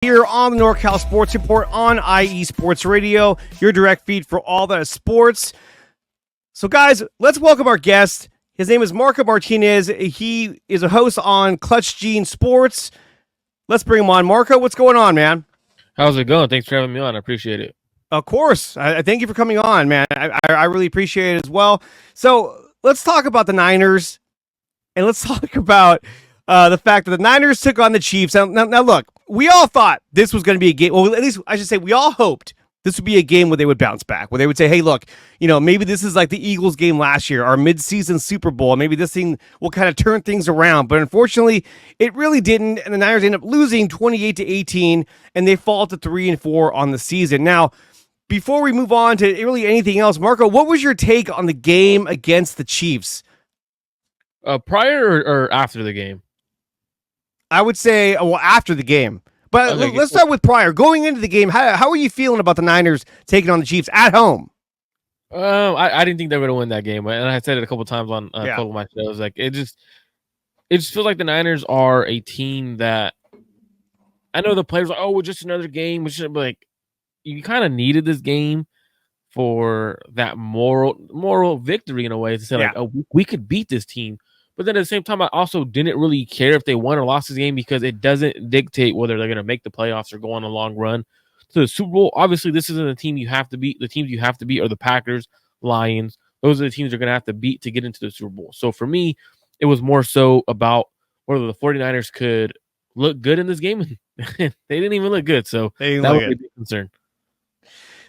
here on the NorCal Sports Report on IE Sports Radio, your direct feed for all that is sports. So, guys, let's welcome our guest. His name is Marco Martinez. He is a host on Clutch Gene Sports. Let's bring him on. Marco, what's going on, man? How's it going? Thanks for having me on. I appreciate it. Of course. I thank you for coming on, man. I really appreciate it as well. So, let's talk about the Niners, and let's talk about the fact that the Niners took on the Chiefs. Now, look, we all thought this was going to be a game. Well, at least I should say we all hoped this would be a game where they would bounce back, where they would say, hey, look, maybe this is like the Eagles game last year, our midseason Super Bowl. Maybe this thing will kind of turn things around. But unfortunately, it really didn't. And the Niners ended up losing 28-18, and they fall to 3-4 on the season. Now, before we move on to really anything else, Marco, what was your take on the game against the Chiefs? Prior or after the game? I would say, after the game. But okay, let's start with prior. Going into the game, how are you feeling about the Niners taking on the Chiefs at home? I didn't think they were going to win that game, and I said it a couple times on a couple of my shows. Like it just feels like the Niners are a team that I know the players are like, well, just another game. We should, like, you kind of needed this game for that moral victory in a way to say like, oh, we could beat this team. But then at the same time, I also didn't really care if they won or lost this game because it doesn't dictate whether they're going to make the playoffs or go on a long run to the Super Bowl. Obviously, this isn't a team you have to beat. The teams you have to beat are the Packers, Lions. Those are the teams you're going to have to beat to get into the Super Bowl. So for me, it was more so about whether the 49ers could look good in this game. They didn't even look good. So that was a big concern.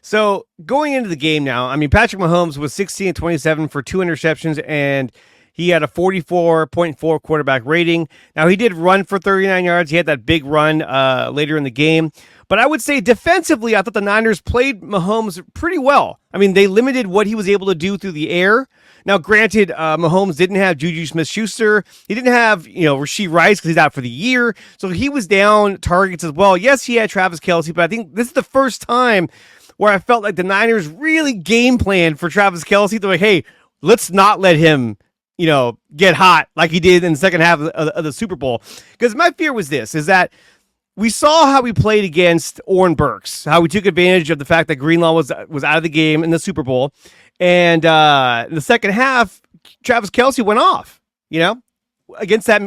So going into the game now, I mean, Patrick Mahomes was 16-27 for 2 interceptions, and he had a 44.4 quarterback rating. Now, he did run for 39 yards. He had that big run later in the game. But I would say defensively, I thought the Niners played Mahomes pretty well. I mean, they limited what he was able to do through the air. Now, granted, Mahomes didn't have Juju Smith-Schuster. He didn't have, Rashee Rice because he's out for the year. So he was down targets as well. Yes, he had Travis Kelce, but I think this is the first time where I felt like the Niners really game planned for Travis Kelce. They're like, hey, let's not let him get hot like he did in the second half of the Super Bowl. Because my fear was this, is that we saw how we played against Oren Burks, how we took advantage of the fact that Greenlaw was out of the game in the Super Bowl. And in the second half, Travis Kelce went off, against that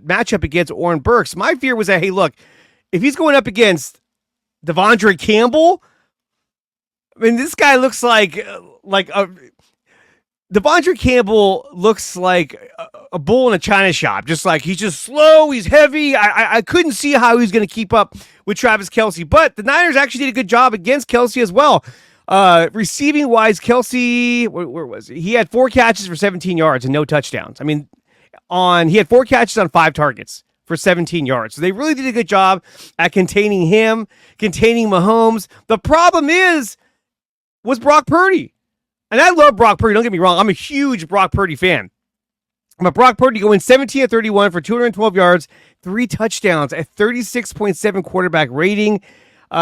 matchup against Oren Burks. My fear was that, hey, look, if he's going up against Devondre Campbell, I mean, this guy looks like Devondre Campbell looks like a bull in a china shop. Just like he's just slow, he's heavy. I couldn't see how he's going to keep up with Travis Kelce, but the Niners actually did a good job against Kelce as well. Receiving wise, Kelce, where was he? He had 4 catches for 17 yards and no touchdowns. I mean, he had 4 catches on 5 targets for 17 yards. So they really did a good job at containing him, containing Mahomes. The problem was Brock Purdy. And I love Brock Purdy. Don't get me wrong. I'm a huge Brock Purdy fan. But Brock Purdy going 17-31 for 212 yards, 3 touchdowns, a 36.7 quarterback rating.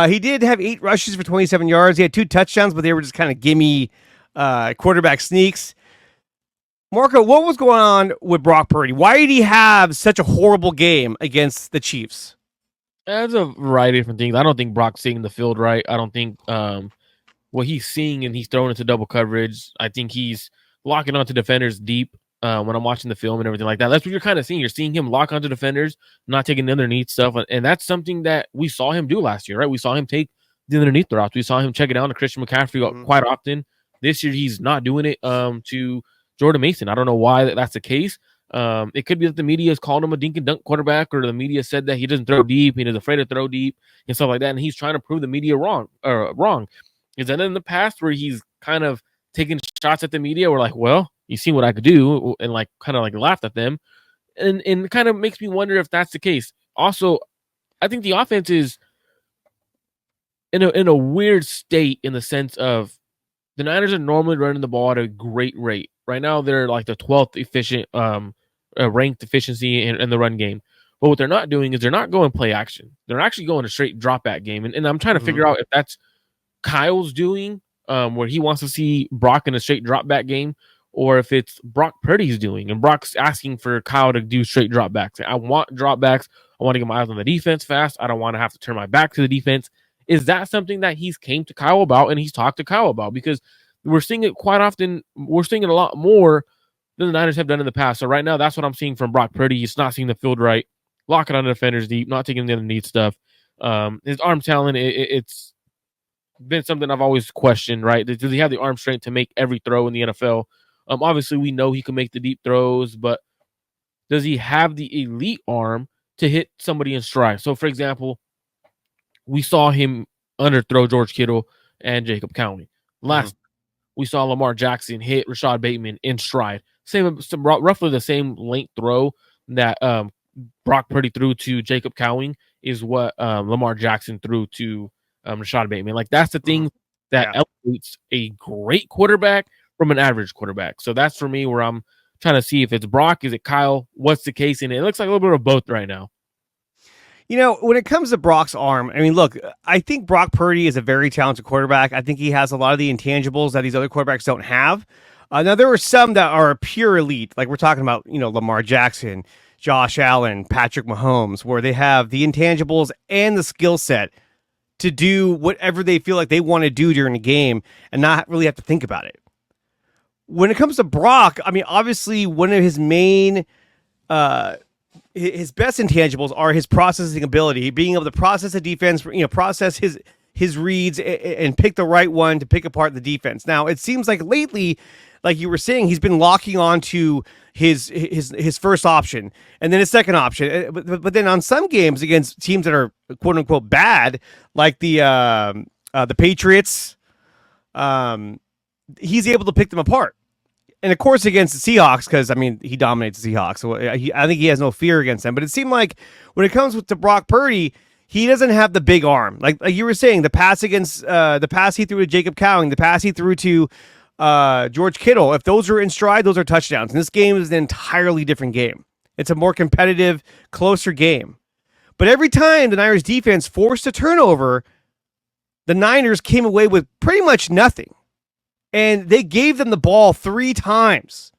He did have 8 rushes for 27 yards. He had 2 touchdowns, but they were just kind of gimme quarterback sneaks. Marco, what was going on with Brock Purdy? Why did he have such a horrible game against the Chiefs? There's a variety of different things. I don't think Brock's seeing the field right. I don't think what he's seeing and he's throwing into double coverage. I think he's locking onto defenders deep when I'm watching the film and everything like that. That's what you're kind of seeing. You're seeing him lock onto defenders, not taking the underneath stuff. And that's something that we saw him do last year, right? We saw him take the underneath routes. We saw him check it down to Christian McCaffrey quite often. This year, he's not doing it to Jordan Mason. I don't know why that's the case. It could be that the media has called him a dink and dunk quarterback, or the media said that he doesn't throw deep, he's afraid to throw deep and stuff like that. And he's trying to prove the media wrong. Is that in the past where he's kind of taking shots at the media? We're like, well, you see what I could do, and like kind of like laughed at them, and kind of makes me wonder if that's the case. Also, I think the offense is in a weird state in the sense of the Niners are normally running the ball at a great rate. Right now, they're like the 12th efficient ranked efficiency in the run game. But what they're not doing is they're not going play action. They're actually going a straight drop back game, and I'm trying to figure out if that's Kyle's doing, where he wants to see Brock in a straight drop back game, or if it's Brock Purdy's doing, and Brock's asking for Kyle to do straight dropbacks. I want dropbacks. I want to get my eyes on the defense fast. I don't want to have to turn my back to the defense. Is that something that he's came to Kyle about and he's talked to Kyle about? Because we're seeing it quite often. We're seeing it a lot more than the Niners have done in the past. So right now, that's what I'm seeing from Brock Purdy. He's not seeing the field right, locking on the defenders deep, not taking the underneath stuff. His arm talent, it's been something I've always questioned, right? Does he have the arm strength to make every throw in the NFL? Obviously, we know he can make the deep throws, but does he have the elite arm to hit somebody in stride? So, for example, we saw him underthrow George Kittle and Jacob Cowing. Last we saw Lamar Jackson hit Rashad Bateman in stride. Roughly the same length throw that Brock Purdy threw to Jacob Cowing is what Lamar Jackson threw to Rashad Bateman. Like, that's the thing that elevates a great quarterback from an average quarterback. So that's for me where I'm trying to see if it's Brock, is it Kyle, what's the case? And it looks like a little bit of both right now. You know, when it comes to Brock's arm, I mean, look, I think Brock Purdy is a very talented quarterback. I think he has a lot of the intangibles that these other quarterbacks don't have. Now, there are some that are pure elite, like we're talking about, you know, Lamar Jackson, Josh Allen, Patrick Mahomes, where they have the intangibles and the skill set to do whatever they feel like they want to do during the game and not really have to think about it. When it comes to Brock, I mean, obviously one of his main, his best intangibles are his processing ability, being able to process a defense, you know, process his reads and pick the right one to pick apart the defense. Now, it seems like lately, like you were saying, he's been locking on to his first option and then his second option. But then on some games against teams that are quote unquote bad, like the Patriots, he's able to pick them apart. And of course, against the Seahawks, because I mean, he dominates the Seahawks, so I think he has no fear against them. But it seemed like when it comes to Brock Purdy, he doesn't have the big arm. Like you were saying, the pass he threw to Jacob Cowing, the pass he threw to George Kittle, if those are in stride, those are touchdowns. And this game is an entirely different game. It's a more competitive, closer game. But every time the Niners defense forced a turnover, the Niners came away with pretty much nothing. And they gave them the ball 3 times.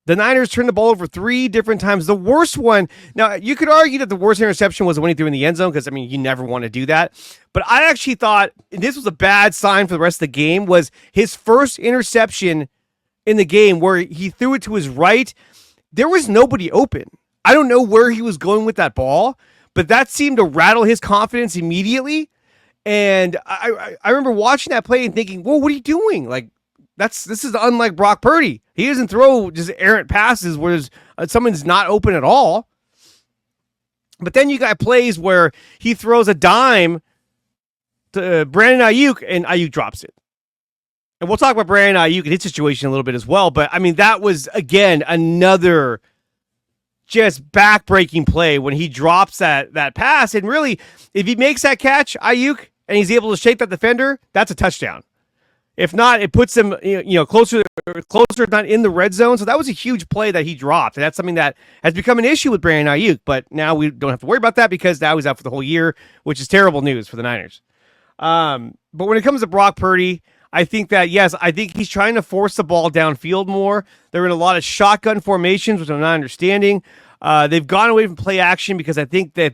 The Niners turned the ball over 3 different times. The worst one, now you could argue that the worst interception was the one he threw in the end zone, because I mean, you never want to do that. But I actually thought this was a bad sign for the rest of the game, was his first interception in the game where he threw it to his right. There was nobody open. I don't know where he was going with that ball, but that seemed to rattle his confidence immediately. And I remember watching that play and thinking, whoa, what are you doing? Like, this is unlike Brock Purdy. He doesn't throw just errant passes where someone's not open at all. But then you got plays where he throws a dime to Brandon Ayuk and Ayuk drops it. And we'll talk about Brandon Ayuk and his situation a little bit as well. But, I mean, that was, again, another just back-breaking play when he drops that pass. And really, if he makes that catch, Ayuk, and he's able to shake that defender, that's a touchdown. If not, it puts him closer, not in the red zone. So that was a huge play that he dropped. And that's something that has become an issue with Brandon Ayuk. But now we don't have to worry about that because now he's out for the whole year, which is terrible news for the Niners. But when it comes to Brock Purdy, I think that, yes, I think he's trying to force the ball downfield more. They're in a lot of shotgun formations, which I'm not understanding. They've gone away from play action because I think that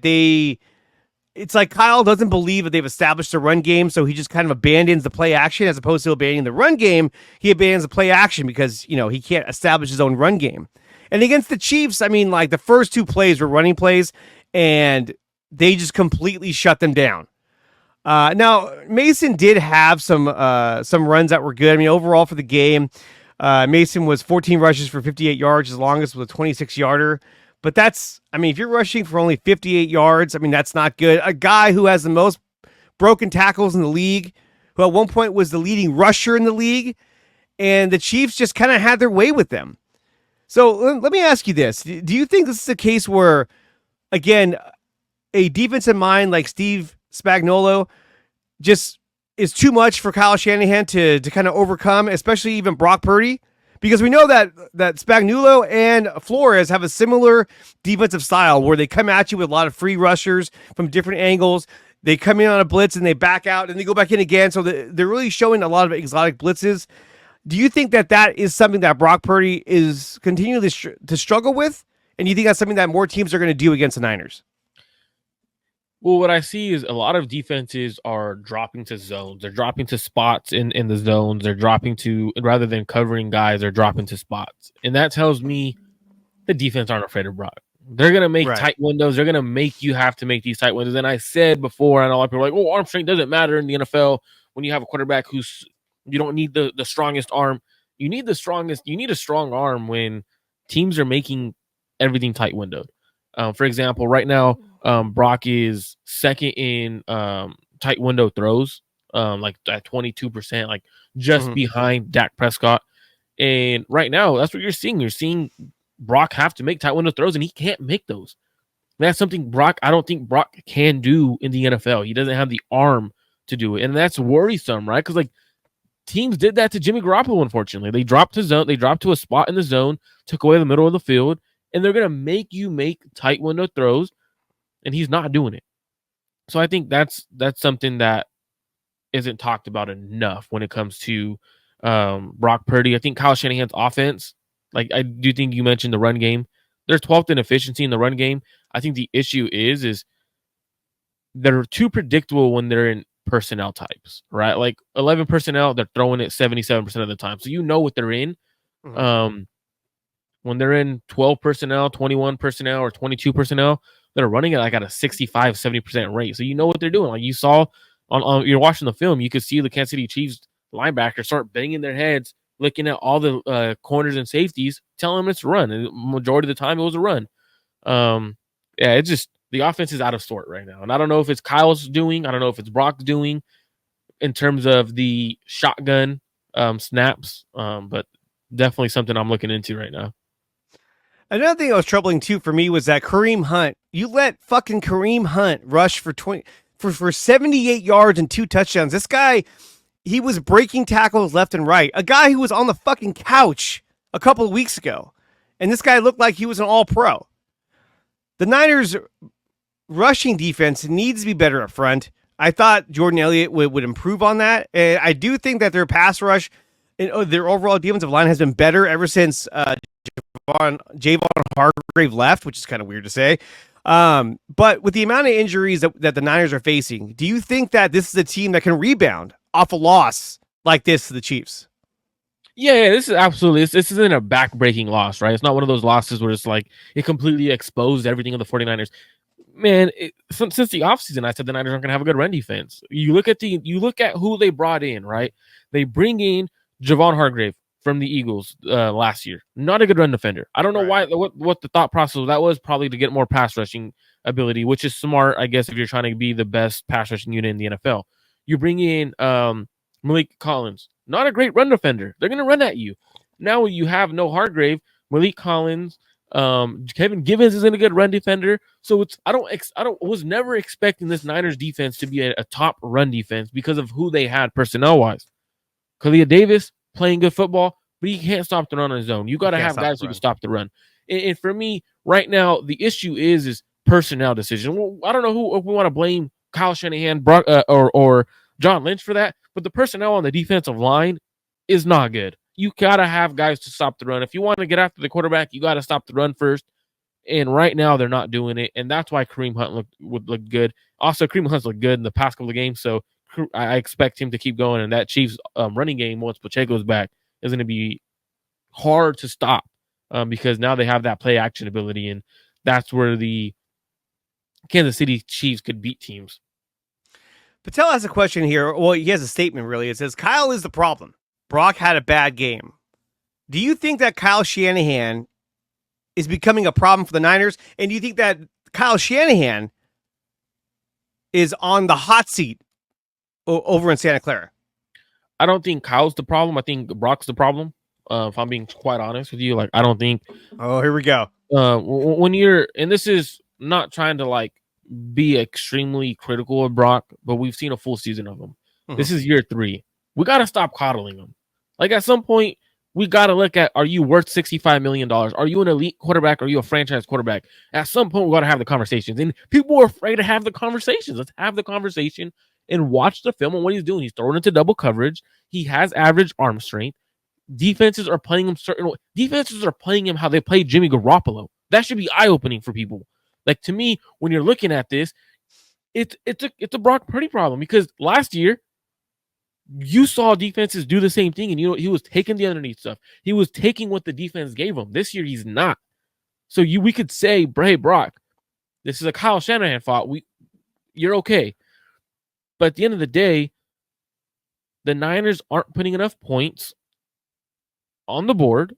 it's like Kyle doesn't believe that they've established a run game, so he just kind of abandons the play action as opposed to abandoning the run game. He abandons the play action because, he can't establish his own run game. And against the Chiefs, I mean, like the first 2 plays were running plays, and they just completely shut them down. Now, Mason did have some runs that were good. I mean, overall for the game, Mason was 14 rushes for 58 yards, his longest was a 26-yarder. But that's, I mean, if you're rushing for only 58 yards, I mean, that's not good. A guy who has the most broken tackles in the league, who at one point was the leading rusher in the league, and the Chiefs just kind of had their way with them. So let me ask you this. Do you think this is a case where, again, a defensive mind like Steve Spagnuolo just is too much for Kyle Shanahan to kind of overcome, especially even Brock Purdy? Because we know that Spagnuolo and Flores have a similar defensive style where they come at you with a lot of free rushers from different angles. They come in on a blitz and they back out and they go back in again. So they're really showing a lot of exotic blitzes. Do you think that is something that Brock Purdy is continually to struggle with? And you think that's something that more teams are going to do against the Niners? Well, what I see is a lot of defenses are dropping to zones. They're dropping to spots in the zones. They're dropping to, rather than covering guys, they're dropping to spots. And that tells me the defense aren't afraid of Brock. They're going to make tight windows. They're going to make you have to make these tight windows. And I said before, and a lot of people are like, oh, arm strength doesn't matter in the NFL when you have a quarterback you don't need the strongest arm. You need a strong arm when teams are making everything tight windowed. For example, right now, Brock is second in tight window throws, like at 22%, like just behind Dak Prescott. And right now, that's what you're seeing. You're seeing Brock have to make tight window throws, and he can't make those. That's something I don't think Brock can do in the NFL. He doesn't have the arm to do it, and that's worrisome, right? Because like teams did that to Jimmy Garoppolo. Unfortunately, they dropped to a spot in the zone, took away the middle of the field, and they're gonna make you make tight window throws, and he's not doing it. So I think that's something that isn't talked about enough when it comes to Brock Purdy. I think Kyle Shanahan's offense, like I do think you mentioned the run game. They're 12th in efficiency in the run game. I think the issue is they're too predictable when they're in personnel types, right? Like 11 personnel, they're throwing it 77% of the time. So you know what they're in. When they're in 12 personnel, 21 personnel, or 22 personnel, they're running it like at a 65, 70% rate. So you know what they're doing. Like you saw on you're watching the film, you could see the Kansas City Chiefs linebackers start banging their heads, looking at all the corners and safeties, telling them it's a run. And the majority of the time, it was a run. It's just the offense is out of sort right now. And I don't know if it's Kyle's doing. I don't know if it's Brock's doing in terms of the shotgun snaps. But definitely something I'm looking into right now. Another thing that was troubling too for me was that Kareem Hunt. You let fucking Kareem Hunt rush for 78 yards and 2 touchdowns. This guy, he was breaking tackles left and right. A guy who was on the fucking couch a couple of weeks ago. And this guy looked like he was an all-pro. The Niners rushing defense needs to be better up front. I thought Jordan Elliott would improve on that. And I do think that their pass rush and their overall defensive line has been better ever since Javon Hargrave left, which is kind of weird to say. But with the amount of injuries that the Niners are facing, do you think that this is a team that can rebound off a loss like this to the Chiefs? Yeah, this is absolutely. This isn't a back-breaking loss, right? It's not one of those losses where it's like it completely exposed everything of the 49ers. Man, since the offseason, I said the Niners aren't going to have a good run defense. You look at who they brought in, right? They bring in Javon Hargrave from the Eagles last year. Not a good run defender. I don't know what the thought process of that was. Probably to get more pass rushing ability, which is smart, I guess, if you're trying to be the best pass rushing unit in the NFL. You bring in Malik Collins. Not a great run defender. They're going to run at you. Now you have no Hargrave, Malik Collins, Kevin Givens isn't a good run defender. So I was never expecting this Niners defense to be a top run defense because of who they had personnel wise. Khalil Davis playing good football, but he can't stop the run on his own. You got to have guys who can stop the run. And for me, right now, the issue is personnel decision. Well, I don't know if we want to blame Kyle Shanahan, or John Lynch for that, but the personnel on the defensive line is not good. You got to have guys to stop the run. If you want to get after the quarterback, you got to stop the run first. And right now, they're not doing it. And that's why Kareem Hunt would look good. Also, Kareem Hunt's looked good in the past couple of games. So I expect him to keep going. And that Chiefs running game, once Pacheco's back, is going to be hard to stop because now they have that play action ability. And that's where the Kansas City Chiefs could beat teams. Patel has a question here. Well, he has a statement, really. It says, Kyle is the problem. Brock had a bad game. Do you think that Kyle Shanahan is becoming a problem for the Niners? And do you think that Kyle Shanahan is on the hot seat over in Santa Clara? I don't think Kyle's the problem. I think Brock's the problem. If I'm being quite honest with you, like I don't think. Oh, here we go. When you're, and this is not trying to like be extremely critical of Brock, but we've seen a full season of him. Mm-hmm. This is year 3. We got to stop coddling him. Like at some point, we got to look at, are you worth $65 million? Are you an elite quarterback? Are you a franchise quarterback? At some point, we got to have the conversations. And people are afraid to have the conversations. Let's have the conversation and watch the film on what he's doing. He's throwing into double coverage. He has average arm strength. defenses are playing him defenses are playing him how they play Jimmy Garoppolo. That should be eye-opening for people. Like, to me, when you're looking at this, it's a Brock Purdy problem, because last year you saw defenses do the same thing, and he was taking the underneath stuff. He was taking what the defense gave him. This year he's not. So we could say, hey, Brock, this is a Kyle Shanahan fault. You're okay. But at the end of the day, the Niners aren't putting enough points on the board.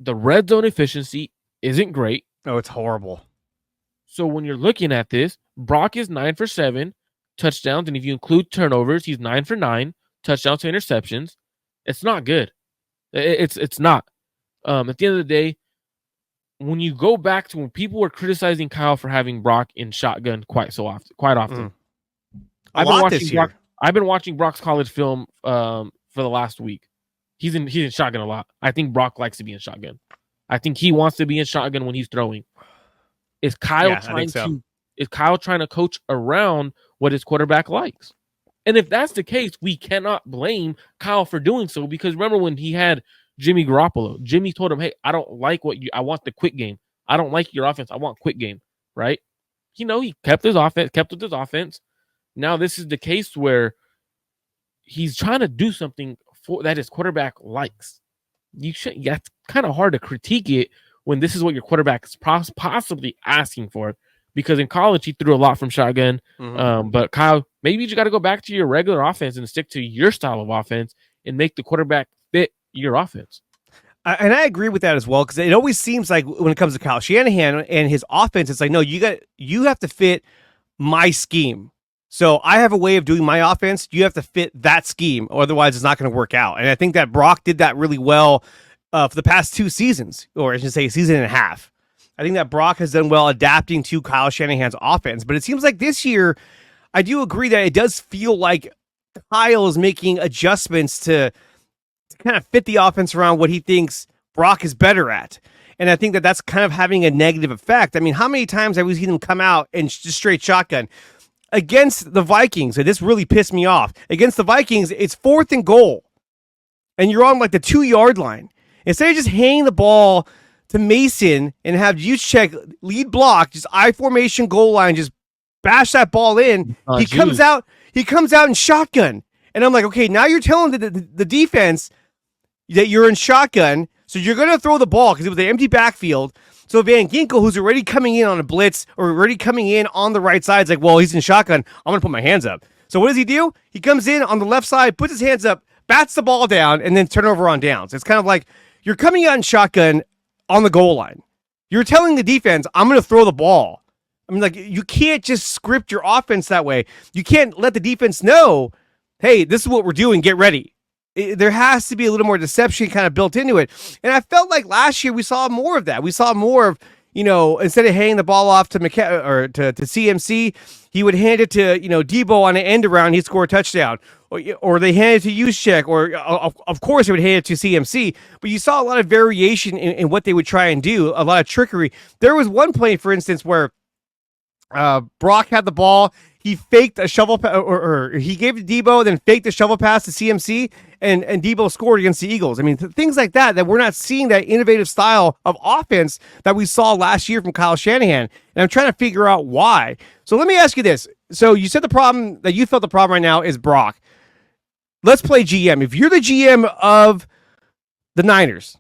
The red zone efficiency isn't great. Oh, it's horrible. So when you're looking at this, Brock is 9 for 7 touchdowns, and if you include turnovers, he's 9 for 9 touchdowns to interceptions. It's not good. It's not. At the end of the day, when you go back to when people were criticizing Kyle for having Brock in shotgun quite often. I've been watching Brock's college film for the last week. He's in shotgun a lot. I think Brock likes to be in shotgun. I think he wants to be in shotgun when he's throwing. Is Kyle trying to coach around what his quarterback likes? And if that's the case, we cannot blame Kyle for doing so, because remember when he had Jimmy Garoppolo, Jimmy told him, hey, I don't like I want the quick game. I don't like your offense. I want quick game, right? He kept with his offense. Now this is the case where he's trying to do something that his quarterback likes. It's kind of hard to critique it when this is what your quarterback is possibly asking for. Because in college, he threw a lot from shotgun. Mm-hmm. But Kyle, maybe you got to go back to your regular offense and stick to your style of offense and make the quarterback fit your offense. And I agree with that as well, because it always seems like when it comes to Kyle Shanahan and his offense, it's like, no, you have to fit my scheme. So I have a way of doing my offense. You have to fit that scheme, or otherwise it's not going to work out. And I think that Brock did that really well for the past 2 seasons, or I should say season and a half. I think that Brock has done well adapting to Kyle Shanahan's offense. But it seems like this year, I do agree that it does feel like Kyle is making adjustments to kind of fit the offense around what he thinks Brock is better at. And I think that that's kind of having a negative effect. I mean, how many times have we seen him come out and just straight shotgun? Against the Vikings, and this really pissed me off. Against the Vikings, it's 4th and goal, and you're on like the 2-yard line. Instead of just hanging the ball to Mason and have Juszczyk lead block, just I formation goal line, just bash that ball in. He comes out in shotgun, and I'm like, okay, now you're telling the defense that you're in shotgun, so you're going to throw the ball because it was an empty backfield. So Van Ginkel, who's already coming in on a blitz or already coming in on the right side, is like, well, he's in shotgun. I'm going to put my hands up. So what does he do? He comes in on the left side, puts his hands up, bats the ball down, and then turnover on downs. It's kind of like you're coming out in shotgun on the goal line. You're telling the defense, I'm going to throw the ball. I mean, like, you can't just script your offense that way. You can't let the defense know, hey, this is what we're doing. Get ready. There has to be a little more deception kind of built into it. And I felt like last year we saw more of that. We saw more of, instead of handing the ball off to to CMC, he would hand it to, Debo on an end around, he'd score a touchdown. Or they handed it to Juszczyk, or of course they would hand it to CMC. But you saw a lot of variation in what they would try and do, a lot of trickery. There was one play, for instance, where Brock had the ball. He faked a shovel or he gave it to Debo, then faked a shovel pass to CMC, and Debo scored against the Eagles. I mean, things like that we're not seeing that innovative style of offense that we saw last year from Kyle Shanahan. And I'm trying to figure out why. So let me ask you this. So you said the problem that you felt the problem right now is Brock. Let's play GM. If you're the GM of the Niners,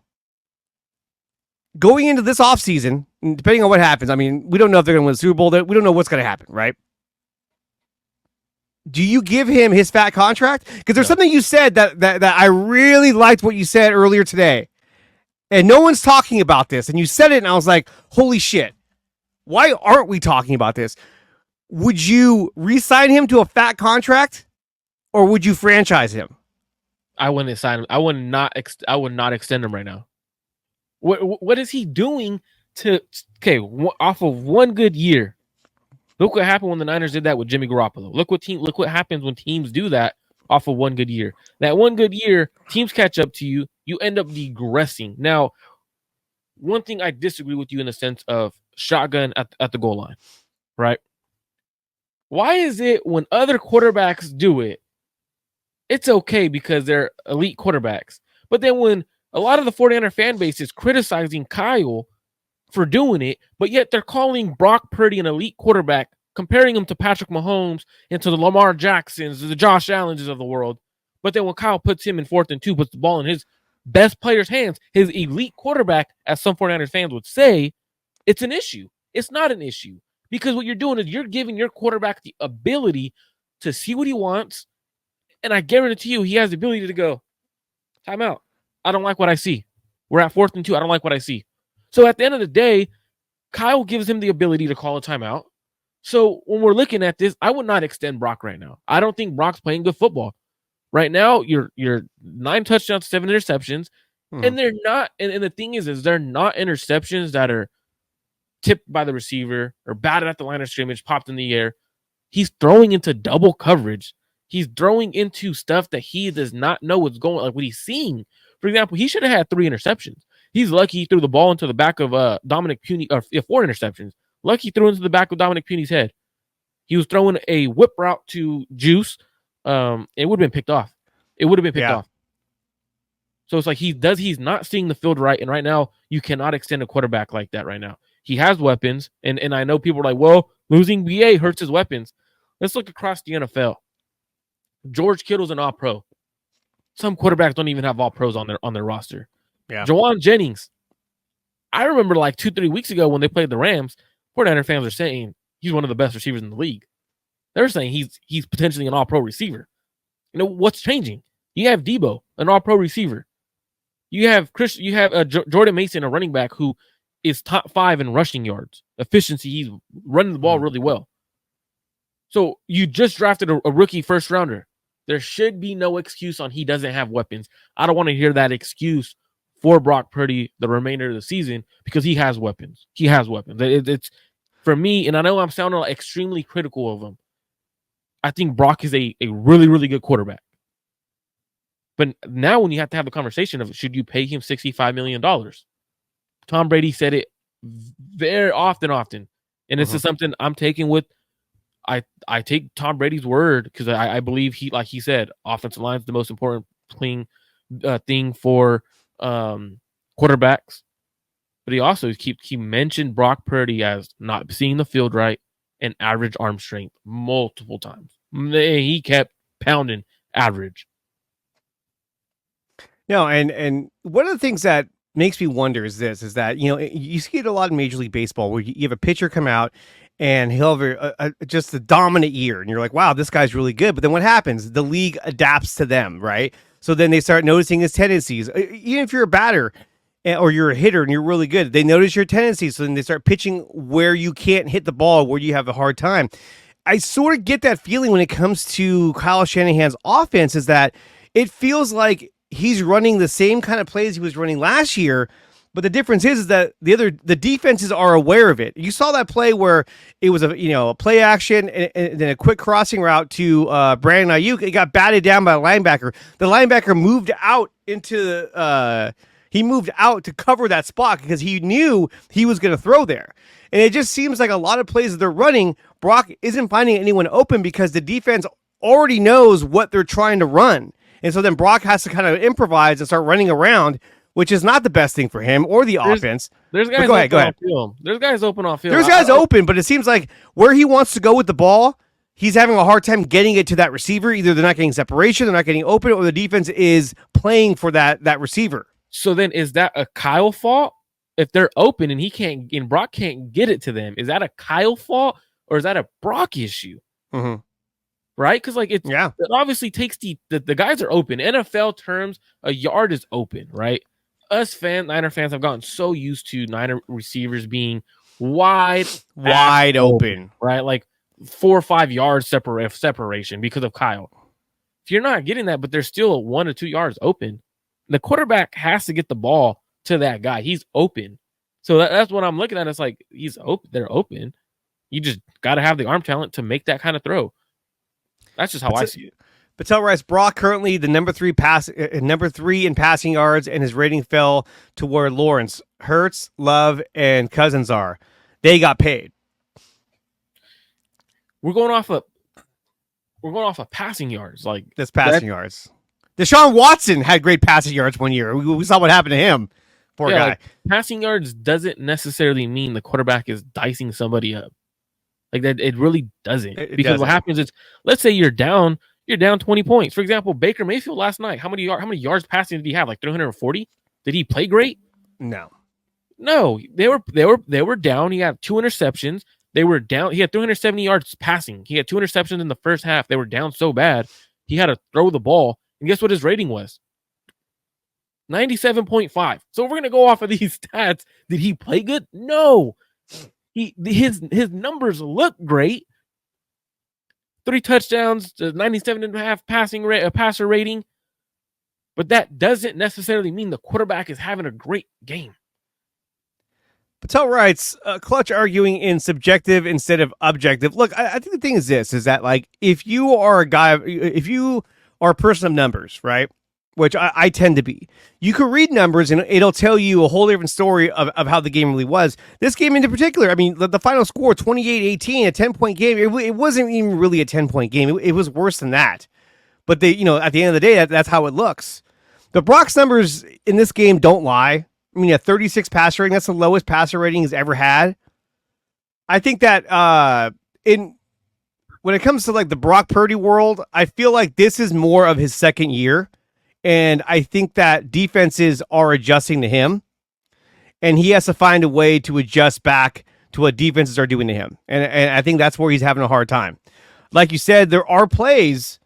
going into this offseason, depending on what happens, I mean, we don't know if they're going to win the Super Bowl. We don't know what's going to happen, right? Do you give him his fat contract? Because there's something you said that I really liked what you said earlier today. And no one's talking about this. And you said it, and I was like, holy shit. Why aren't we talking about this? Would you re-sign him to a fat contract? Or would you franchise him? I wouldn't sign him. I would not extend him right now. What is he doing off of one good year? Look what happened when the Niners did that with Jimmy Garoppolo. Look what happens when teams do that off of one good year. That one good year, teams catch up to you. You end up digressing. Now, one thing I disagree with you in the sense of shotgun at the goal line, right? Why is it when other quarterbacks do it, it's okay because they're elite quarterbacks. But then when a lot of the 49er fan base is criticizing Kyle for doing it, but yet they're calling Brock Purdy an elite quarterback, comparing him to Patrick Mahomes and to the Lamar Jacksons, the Josh Allens of the world. But then when Kyle puts him in 4th and 2, puts the ball in his best player's hands, his elite quarterback, as some 49ers fans would say, it's an issue. It's not an issue, because what you're doing is you're giving your quarterback the ability to see what he wants, and I guarantee you he has the ability to go, timeout. I don't like what I see. We're at 4th and 2. I don't like what I see. So at the end of the day, Kyle gives him the ability to call a timeout. So when we're looking at this, I would not extend Brock right now. I don't think Brock's playing good football. Right now, you're 9 touchdowns, 7 interceptions, and they're not. And the thing is they're not interceptions that are tipped by the receiver or batted at the line of scrimmage, popped in the air. He's throwing into double coverage. He's throwing into stuff that he does not know what's going, like what he's seeing. For example, he should have had 3 interceptions. He's lucky he threw the ball into the back of Dominic Puny, or 4 interceptions. Lucky he threw into the back of Dominic Puny's head. He was throwing a whip route to Juice. It would have been picked off. It would have been picked off. So it's like he's not seeing the field right, and right now you cannot extend a quarterback like that right now. He has weapons, and I know people are like, well, losing BA hurts his weapons. Let's look across the NFL. George Kittle's an all-pro. Some quarterbacks don't even have all-pros on their roster. Yeah. Jawan Jennings. I remember like 2-3 weeks ago when they played the Rams, 49er fans are saying he's one of the best receivers in the league. They're saying he's potentially an all-pro receiver. You know what's changing? You have Debo, an all-pro receiver. You have Jordan Mason, a running back who is top 5 in rushing yards, efficiency. He's running the ball really well. So you just drafted a rookie first rounder. There should be no excuse on he doesn't have weapons. I don't want to hear that excuse for Brock Purdy the remainder of the season, because he has weapons. He has weapons. It's for me, and I know I'm sounding like extremely critical of him. I think Brock is a really, really good quarterback. But now when you have to have the conversation of should you pay him $65 million? Tom Brady said it very often. And this is something I'm taking with, I take Tom Brady's word, because I believe he, like he said, offensive line is the most important thing for quarterbacks. But he also he mentioned Brock Purdy as not seeing the field right and average arm strength multiple times. He kept pounding average. No, and one of the things that makes me wonder is that, you know, you see it a lot in Major League Baseball where you have a pitcher come out and he'll have just a dominant year, and you're like, wow, this guy's really good. But then what happens? The league adapts to them, right? So then they start noticing his tendencies. Even if you're a batter or you're a hitter and you're really good, they notice your tendencies. So then they start pitching where you can't hit the ball, where you have a hard time. I sort of get that feeling when it comes to Kyle Shanahan's offense, is that it feels like he's running the same kind of plays he was running last year, but the difference is that the defenses are aware of it. You saw that play where it was a play action and then a quick crossing route to Brandon Ayuk. It got batted down by a linebacker. The linebacker moved out to cover that spot because he knew he was going to throw there. And it just seems like a lot of plays that they're running, Brock isn't finding anyone open because the defense already knows what they're trying to run. And so then Brock has to kind of improvise and start running around, which is not the best thing for him or the offense. There's guys open off field. There's guys open off field. There's guys open, but it seems like where he wants to go with the ball, he's having a hard time getting it to that receiver. Either they're not getting separation, they're not getting open, or the defense is playing for that receiver. So then is that a Kyle fault? If they're open and Brock can't get it to them, is that a Kyle fault or is that a Brock issue? Mm-hmm. Right? Because it obviously takes the guys are open. NFL terms, a yard is open, right? Us Niner fans have gotten so used to Niner receivers being wide open, right? Like 4 or 5 yards separation because of Kyle. If you're not getting that, but there's still 1 or 2 yards open, the quarterback has to get the ball to that guy. He's open. So that's what I'm looking at. It's like he's open. They're open. You just got to have the arm talent to make that kind of throw. That's just how I see it. Patel writes, Brock currently the number 3 in passing yards, and his rating fell to where Lawrence, Hurts, Love, and Cousins are. They got paid. We're going off of passing yards. Like that's passing yards. Deshaun Watson had great passing yards one year. We saw what happened to him. Poor guy. Like, passing yards doesn't necessarily mean the quarterback is dicing somebody up. Like that, it really doesn't. Because what happens is, let's say you're down 20 points. For example, Baker Mayfield last night, how many yards passing did he have? Like 340? Did he play great? No. They were down. He had 2 interceptions. They were down. He had 370 yards passing. He had 2 interceptions in the first half. They were down so bad. He had to throw the ball. And guess what his rating was? 97.5. So we're going to go off of these stats. Did he play good? No. His numbers look great. 3 touchdowns, 97.5 passer rating. But that doesn't necessarily mean the quarterback is having a great game. Patel writes, Clutch arguing in subjective instead of objective. Look, I think the thing is this, is that like, if you are a person of numbers, right? Which I tend to be. You can read numbers and it'll tell you a whole different story of how the game really was. This game in particular, I mean, the final score, 28-18, a 10-point game. It wasn't even really a 10-point game. It was worse than that. But at the end of the day, that's how it looks. The Brock's numbers in this game don't lie. I mean, a 36 passer rating, that's the lowest passer rating he's ever had. I think that when it comes to like the Brock Purdy world, I feel like this is more of his second year. And I think that defenses are adjusting to him. And he has to find a way to adjust back to what defenses are doing to him. And I think that's where he's having a hard time. Like you said, there are plays.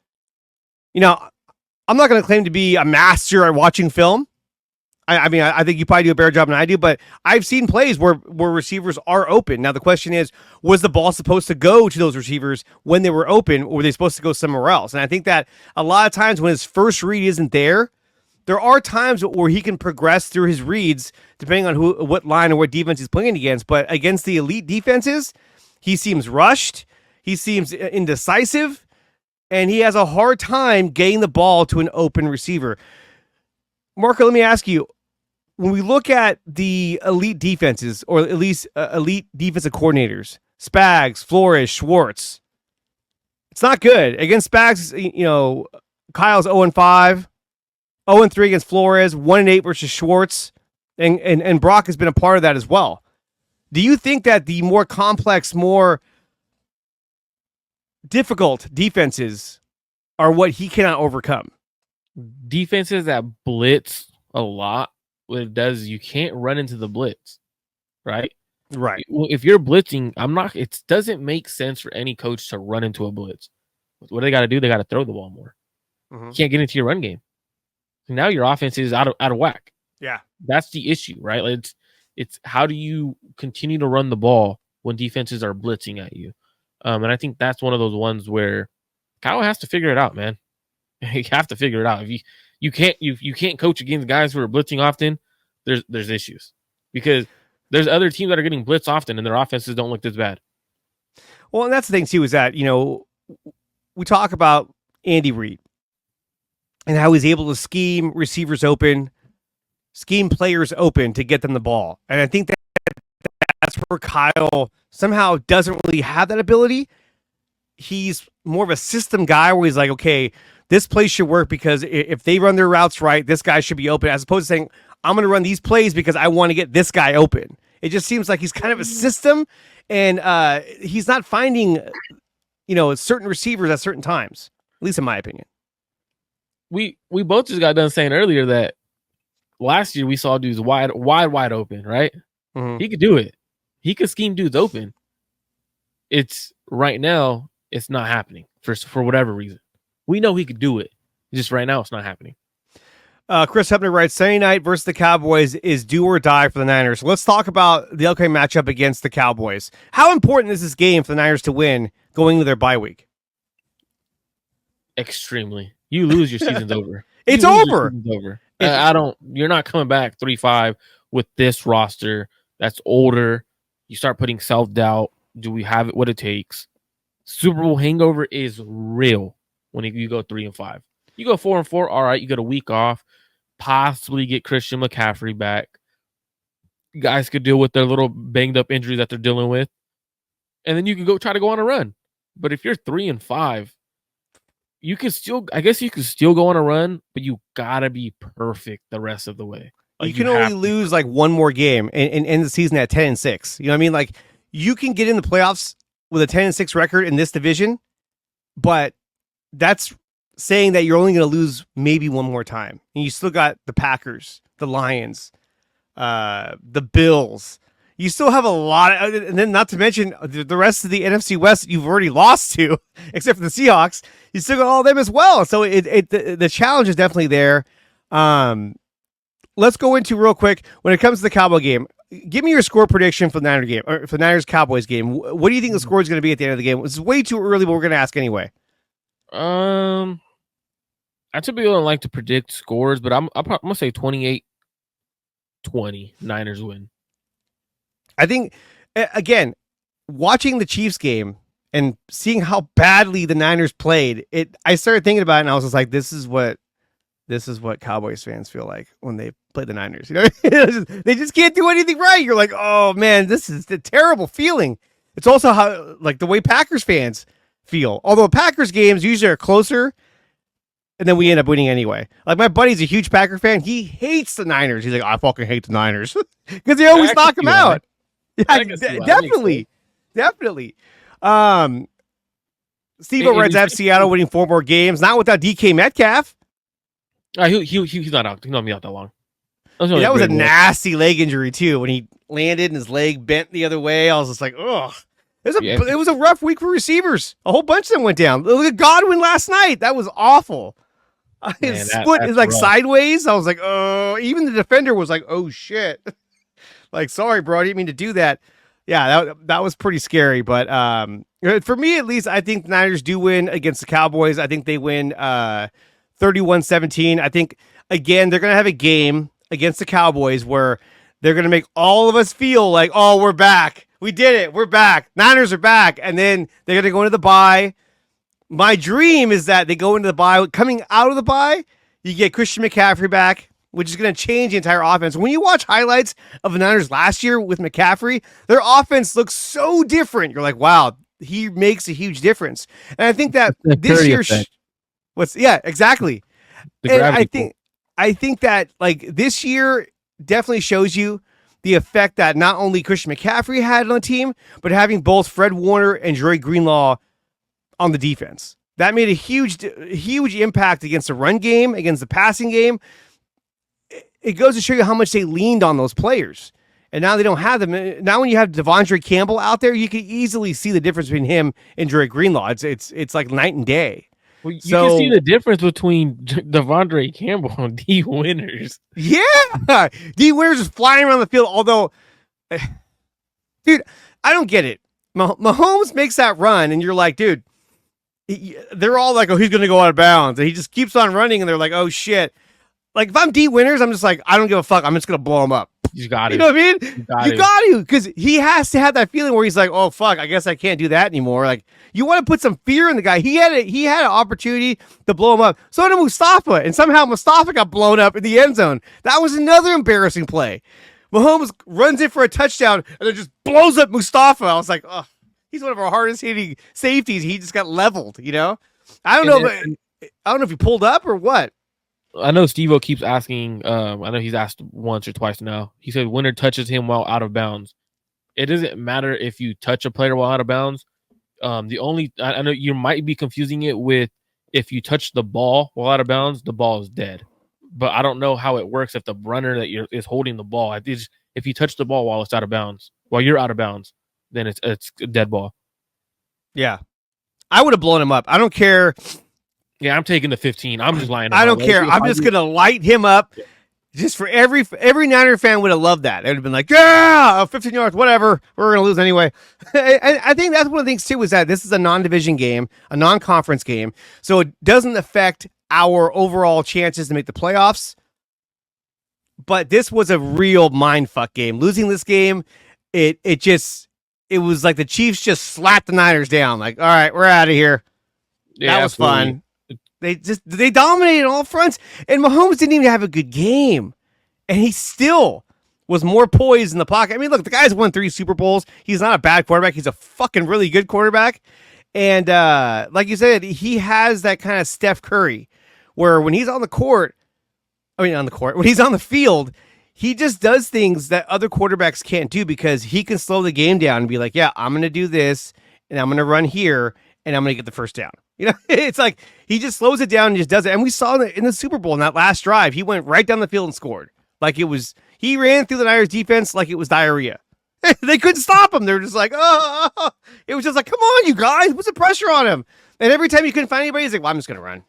I'm not going to claim to be a master at watching film. I mean, I think you probably do a better job than I do, but I've seen plays where receivers are open. Now, the question is, was the ball supposed to go to those receivers when they were open, or were they supposed to go somewhere else? And I think that a lot of times when his first read isn't there are times where he can progress through his reads depending on what line or what defense he's playing against. But against the elite defenses, he seems rushed, he seems indecisive, and he has a hard time getting the ball to an open receiver. Marco, let me ask you, when we look at the elite defenses, or at least elite defensive coordinators, Spags, Flores, Schwartz, it's not good. Against Spags, Kyle's 0-5, 0-3 against Flores, 1-8 versus Schwartz, and Brock has been a part of that as well. Do you think that the more complex, more difficult defenses are what he cannot overcome? Defenses that blitz a lot, what it does is you can't run into the blitz, right? Right. Well, if you're blitzing, it doesn't make sense for any coach to run into a blitz. What do they got to do? They got to throw the ball more. Mm-hmm. You can't get into your run game. So now your offense is out of whack. Yeah. That's the issue, right? Like it's how do you continue to run the ball when defenses are blitzing at you? And I think that's one of those ones where Kyle has to figure it out, man. You have to figure it out. If you can't coach against guys who are blitzing often, there's issues, because there's other teams that are getting blitzed often and their offenses don't look this bad. Well, and that's the thing too, is that we talk about Andy Reid and how he's able to scheme receivers open, scheme players open to get them the ball, and I think that's where Kyle somehow doesn't really have that ability. He's more of a system guy where he's like, okay, this play should work because if they run their routes right, this guy should be open, as opposed to saying, I'm going to run these plays because I want to get this guy open. It just seems like he's kind of a system, and he's not finding, certain receivers at certain times, at least in my opinion. We both just got done saying earlier that last year we saw dudes wide open, right? Mm-hmm. He could do it. He could scheme dudes open. It's right now, it's not happening for whatever reason. We know he could do it. Just right now, it's not happening. Chris Hepner writes, Sunday night versus the Cowboys is do or die for the Niners. So let's talk about the upcoming matchup against the Cowboys. How important is this game for the Niners to win going into their bye week? Extremely. You lose, your season's over. It's over. You're not coming back 3-5 with this roster that's older. You start putting self-doubt. Do we have it? What it takes? Super Bowl hangover is real when you go 3-5. You go 4-4, all right, you get a week off, possibly get Christian McCaffrey back. Guys could deal with their little banged up injuries that they're dealing with. And then you can go try to go on a run. But if you're 3-5, you can still, I guess you can still go on a run, but you gotta be perfect the rest of the way. You Like can only have to. lose like one more game and end the season at 10-6. You know what I mean? Like you can get in the playoffs with a 10-6 record in this division, but that's saying that you're only going to lose maybe one more time. And you still got the Packers, the Lions, the Bills. You still have a lot of, and then not to mention the rest of the NFC West you've already lost to, except for the Seahawks. You still got all of them as well. So the challenge is definitely there. Let's go into real quick when it comes to the Cowboy game. Give me your score prediction for the Niners game, or for the Niners Cowboys game. What do you think the score is going to be at the end of the game? It's way too early, but we're going to ask anyway. I typically don't like to predict scores, but I'm gonna say 28-20 Niners win. I think, again, watching the Chiefs game and seeing how badly the Niners played, I started thinking about it, and I was just like, this is what Cowboys fans feel like when they play the Niners. You know, they just can't do anything right. You're like, oh man, this is a terrible feeling. It's also how like the way Packers fans feel. Although Packers games usually are closer, and then we end up winning anyway. Like my buddy's a huge Packer fan. He hates the Niners. He's like, I fucking hate the Niners because they always knock him out. Yeah, definitely. Steve Reds have Seattle winning 4 more games, not without DK Metcalf. He's not out. He's not be out that long. That was a nasty leg injury too. When he landed and his leg bent the other way, I was just like, ugh. It was a rough week for receivers. A whole bunch of them went down. Look at Godwin last night. That was awful. His foot is like rough. Sideways. I was like, oh. Even the defender was like, oh shit. Like, sorry, bro. I didn't mean to do that. Yeah, that was pretty scary. But for me, at least, I think the Niners do win against the Cowboys. I think they win 31-17. I think, again, they're going to have a game against the Cowboys where they're going to make all of us feel like, oh, we're back. We did it. We're back. Niners are back. And then they're going to go into the bye. My dream is that they go into the bye. Coming out of the bye, you get Christian McCaffrey back, which is going to change the entire offense. When you watch highlights of the Niners last year with McCaffrey, their offense looks so different. You're like, wow, he makes a huge difference. And I think that this year, exactly. And I think that like this year definitely shows you the effect that not only Christian McCaffrey had on the team, but having both Fred Warner and Dre Greenlaw on the defense. That made a huge impact against the run game, against the passing game. It goes to show you how much they leaned on those players. And now they don't have them. Now when you have Devondre Campbell out there, you can easily see the difference between him and Dre Greenlaw. It's like night and day. Well, you can see the difference between Devondre Campbell and D. Winters. Yeah. D. Winters is flying around the field. Although, dude, I don't get it. Mahomes makes that run, and you're like, dude, they're all like, oh, he's going to go out of bounds. And he just keeps on running, and they're like, oh, shit. Like, if I'm D. Winters, I'm just like, I don't give a fuck. I'm just going to blow him up. You got it. You know what I mean? You got to. Because he has to have that feeling where he's like, oh, fuck, I guess I can't do that anymore. Like, you want to put some fear in the guy. He had an opportunity to blow him up. So did Mustafa. And somehow Mustafa got blown up in the end zone. That was another embarrassing play. Mahomes runs in for a touchdown and then just blows up Mustafa. I was like, oh, he's one of our hardest hitting safeties. He just got leveled, you know? I don't know if he pulled up or what. I know Steve-O keeps asking. I know he's asked once or twice now. He said Winter touches him while out of bounds. It doesn't matter if you touch a player while out of bounds. I know you might be confusing it with if you touch the ball while out of bounds, the ball is dead. But I don't know how it works if the runner that is holding the ball. If you touch the ball while it's out of bounds, while you're out of bounds, then it's a dead ball. Yeah, I would have blown him up. I don't care. Yeah, I'm taking the 15. I'm just lying. I don't care. I'm just gonna light him up. Just for every Niner fan would have loved that. They would have been like, yeah, 15 yards, whatever. We're gonna lose anyway. And I think that's one of the things too is that this is a non-division game, a non-conference game, so it doesn't affect our overall chances to make the playoffs. But this was a real mindfuck game. Losing this game, it was like the Chiefs just slapped the Niners down. Like, all right, we're out of here. Yeah, that was fun. They dominated all fronts, and Mahomes didn't even have a good game, and he still was more poised in the pocket. I mean, look, the guy's won 3 Super Bowls. He's not a bad quarterback. He's a fucking really good quarterback, And like you said, he has that kind of Steph Curry, where when he's on the court, when he's on the field, he just does things that other quarterbacks can't do because he can slow the game down and be like, yeah, I'm going to do this and I'm going to run here and I'm going to get the first down. It's like he just slows it down and just does it. And we saw that in the Super Bowl in that last drive, he went right down the field and scored. He ran through the Niners defense like it was diarrhea. They couldn't stop him. They were just like, oh, it was just like, come on, you guys, put some pressure on him. And every time you couldn't find anybody, he's like, well, I'm just going to run.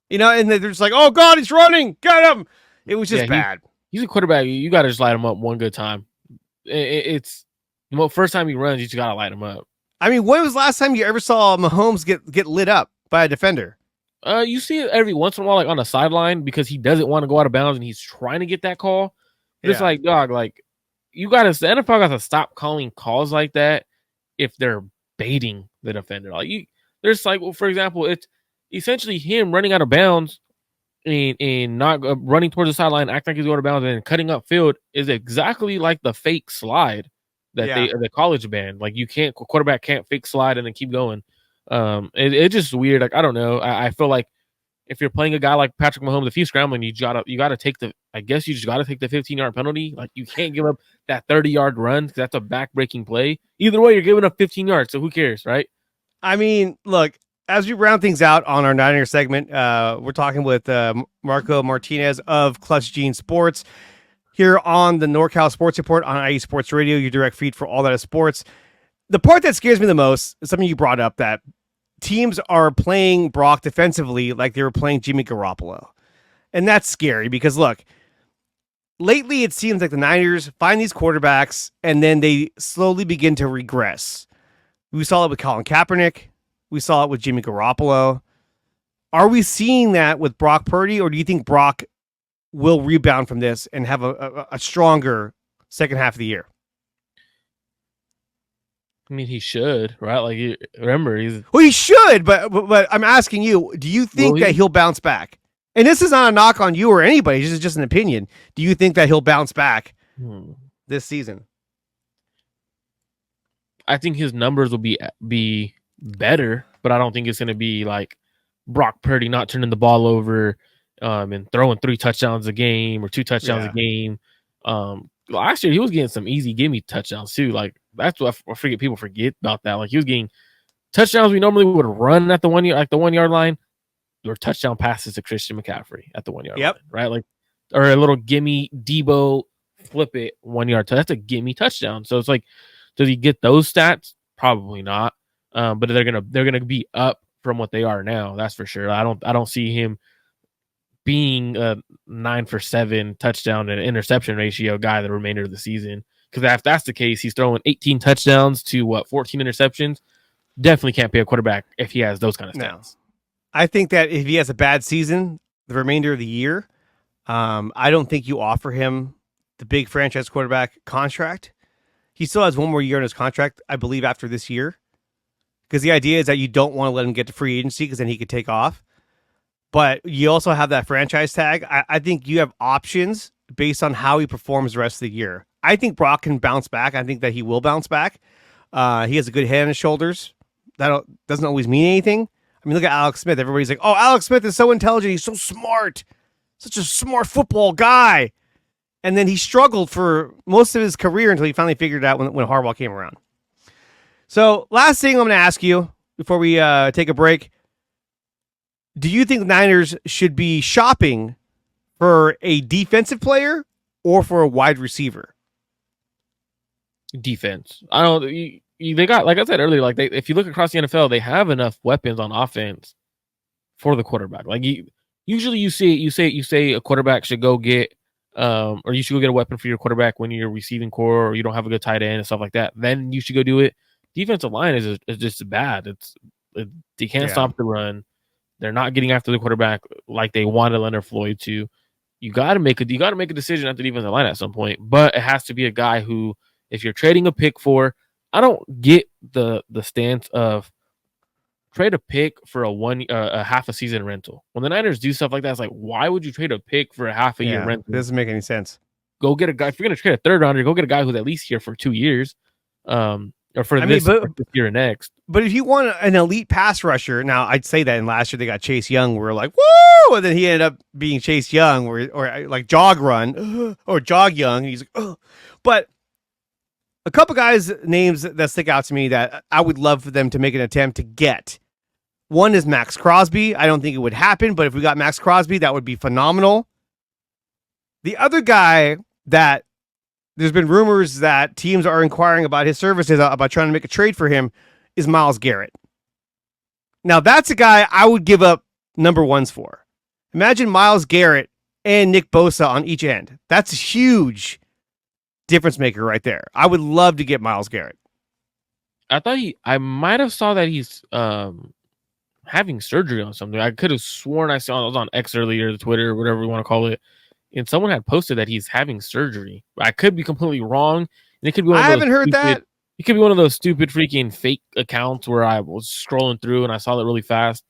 And they're just like, oh, God, he's running. Get him. It was just bad. He's a quarterback. You got to just light him up one good time. It's the first time he runs, you just got to light him up. I mean, when was the last time you ever saw Mahomes get lit up by a defender? You see it every once in a while, like on the sideline, because he doesn't want to go out of bounds and he's trying to get that call. It's like, dog, like the NFL got to stop calling calls like that if they're baiting the defender. There's like, well, for example, it's essentially him running out of bounds and not running towards the sideline, acting like he's going out of bounds and cutting up field is exactly like the fake slide that the college ban. Like quarterback can't fake slide and then keep going. It's just weird. Like, I don't know. I feel like if you're playing a guy like Patrick Mahomes, if he's scrambling, you gotta take the 15-yard penalty. Like, you can't give up that 30-yard run because that's a back-breaking play. Either way, you're giving up 15 yards, so who cares, right? I mean, look, as we round things out on our Niner segment, we're talking with Marco Martinez of Clutch Gene Sports here on the NorCal Sports Report on IE Sports Radio, your direct feed for all that is sports. The part that scares me the most is something you brought up, that teams are playing Brock defensively like they were playing Jimmy Garoppolo. And that's scary because, look, lately it seems like the Niners find these quarterbacks and then they slowly begin to regress. We saw it with Colin Kaepernick. We saw it with Jimmy Garoppolo. Are we seeing that with Brock Purdy, or do you think Brock will rebound from this and have a stronger second half of the year? I mean, he should, right? Like, remember, he should, but I'm asking you, do you think that he'll bounce back? And this is not a knock on you or anybody. This is just an opinion. Do you think that he'll bounce back this season? I think his numbers will be better, but I don't think it's going to be like Brock Purdy not turning the ball over and throwing 3 touchdowns a game or 2 touchdowns a game. Last year he was getting some easy gimme touchdowns too. Like, that's what people forget about that. Like, he was getting touchdowns we normally would run at the 1 yard line, or touchdown passes to Christian McCaffrey at the 1 yard line, right? Like, or a little gimme Debo flip it 1 yard. That's a gimme touchdown. So it's like, does he get those stats? Probably not. But they're gonna be up from what they are now. That's for sure. I don't see him being a 9-for-7 touchdown and interception ratio guy the remainder of the season. Because if that's the case, he's throwing 18 touchdowns to 14 interceptions. Definitely can't be a quarterback if he has those kind of stats. No. I think that if he has a bad season the remainder of the year, I don't think you offer him the big franchise quarterback contract. He still has one more year in his contract, I believe, after this year. Because the idea is that you don't want to let him get to free agency because then he could take off. But you also have that franchise tag. I think you have options based on how he performs the rest of the year. I think Brock can bounce back. I think that he will bounce back. He has a good head on his shoulders. That doesn't always mean anything. I mean, look at Alex Smith. Everybody's like, oh, Alex Smith is so intelligent. He's so smart. Such a smart football guy. And then he struggled for most of his career until he finally figured it out when Harbaugh came around. So last thing I'm going to ask you before we take a break. Do you think the Niners should be shopping for a defensive player or for a wide receiver? Defense. I don't. They got, like I said earlier, like if you look across the NFL, they have enough weapons on offense for the quarterback. Like, usually you say a quarterback should go get, or you should go get a weapon for your quarterback when you're receiving core or you don't have a good tight end and stuff like that. Then you should go do it. Defensive line is just bad. They can't stop the run. They're not getting after the quarterback like they wanted Leonard Floyd to. You got to make a decision at the defensive line at some point, but it has to be a guy who, if you're trading a pick for, I don't get the stance of trade a pick for a half a season rental. When the Niners do stuff like that, it's like, why would you trade a pick for a half a year rental? It doesn't make any sense. Go get a guy. If you're going to trade a third rounder, go get a guy who's at least here for 2 years. or for I this, mean, this year and next. But if you want an elite pass rusher, now I'd say that in last year they got Chase Young. We're like, woo! And then he ended up being Chase Young, or like Jog Run, or Jog Young. He's like, oh. But a couple guys' names that stick out to me that I would love for them to make an attempt to get. One is Max Crosby. I don't think it would happen, but if we got Max Crosby, that would be phenomenal. The other guy that there's been rumors that teams are inquiring about his services, about trying to make a trade for him, is Myles Garrett. Now, that's a guy I would give up number ones for. Imagine Myles Garrett and Nick Bosa on each end. That's a huge difference maker right there. I would love to get Myles Garrett. I might have saw that he's having surgery on something. I could have sworn I was on X earlier, the Twitter, whatever you want to call it, and someone had posted that he's having surgery. I could be completely wrong. And it could be I haven't heard that. It could be one of those stupid freaking fake accounts where I was scrolling through and I saw that really fast.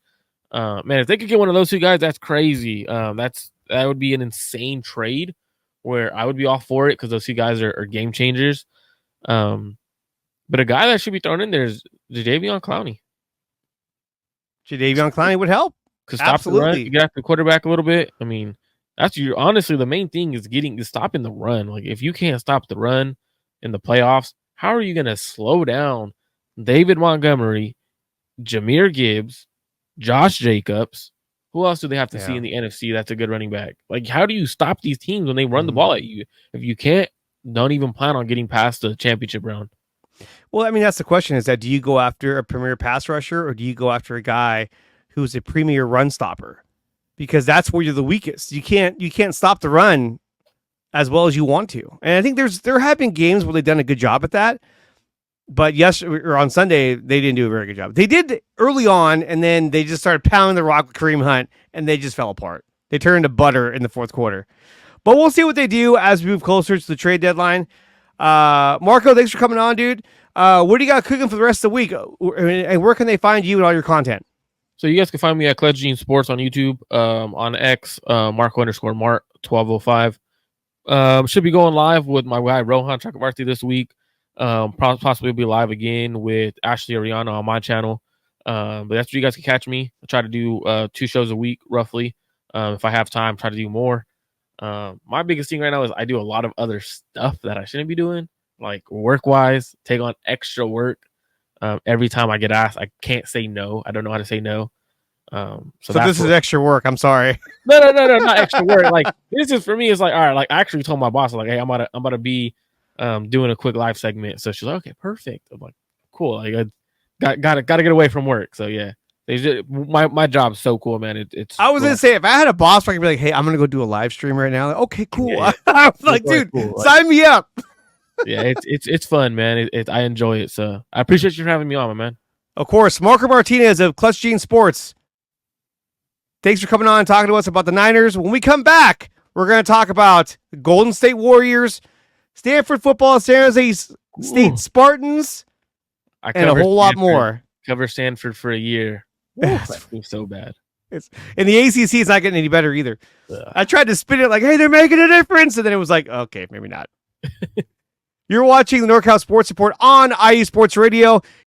Man, if they could get one of those two guys, that's crazy. That would be an insane trade where I would be all for it because those two guys are game changers. But a guy that should be thrown in there is Jadeveon Clowney. Jadeveon Clowney would help. Absolutely. You get after the quarterback a little bit. I mean, honestly, the main thing is stopping the run. Like, if you can't stop the run in the playoffs, how are you going to slow down David Montgomery, Jahmyr Gibbs, Josh Jacobs? Who else do they have to see in the NFC that's a good running back? Like, how do you stop these teams when they run the ball at you? If you can't, don't even plan on getting past the championship round. Well, I mean, that's the question, is that do you go after a premier pass rusher or do you go after a guy who's a premier run stopper? Because that's where you're the weakest. You can't stop the run as well as you want to. And I think there have been games where they've done a good job at that. But on Sunday, they didn't do a very good job. They did early on, and then they just started pounding the rock with Kareem Hunt, and they just fell apart. They turned into butter in the fourth quarter. But we'll see what they do as we move closer to the trade deadline. Marco, thanks for coming on, dude. What do you got cooking for the rest of the week? And where can they find you and all your content? So you guys can find me at Clutch Gene Sports on YouTube, on X, Marco_Mart 1205. Should be going live with my guy Rohan Chakravarti this week. Possibly be live again with Ashley Ariana on my channel. But that's where you guys can catch me. I try to do 2 shows a week roughly. If I have time, try to do more. My biggest thing right now is I do a lot of other stuff that I shouldn't be doing, like work-wise, take on extra work. Every time I get asked, I can't say no. I don't know how to say no. So this is extra work. I'm sorry. No, not extra work. Like, this is for me. It's like, all right. Like, I actually told my boss, like, hey, I'm about to be doing a quick live segment. So she's like, okay, perfect. I'm like, cool. Like, I got to get away from work. So yeah, my job's so cool, man. I was gonna say, if I had a boss, I could be like, hey, I'm gonna go do a live stream right now. Like, okay, cool. Yeah. I was like, dude, cool. Sign me up. Yeah, it's fun, man. I enjoy it. So I appreciate you for having me on, my man. Of course, Marco Martinez of Clutch Gene Sports. Thanks for coming on and talking to us about the Niners. When we come back, we're going to talk about the Golden State Warriors, Stanford football, San Jose State Spartans, and a whole lot more. Cover Stanford for a year. That was so bad. And the ACC is not getting any better either. I tried to spin it like, hey, they're making a difference. And then it was like, okay, maybe not. You're watching the NorCal Sports Report on IE Sports Radio.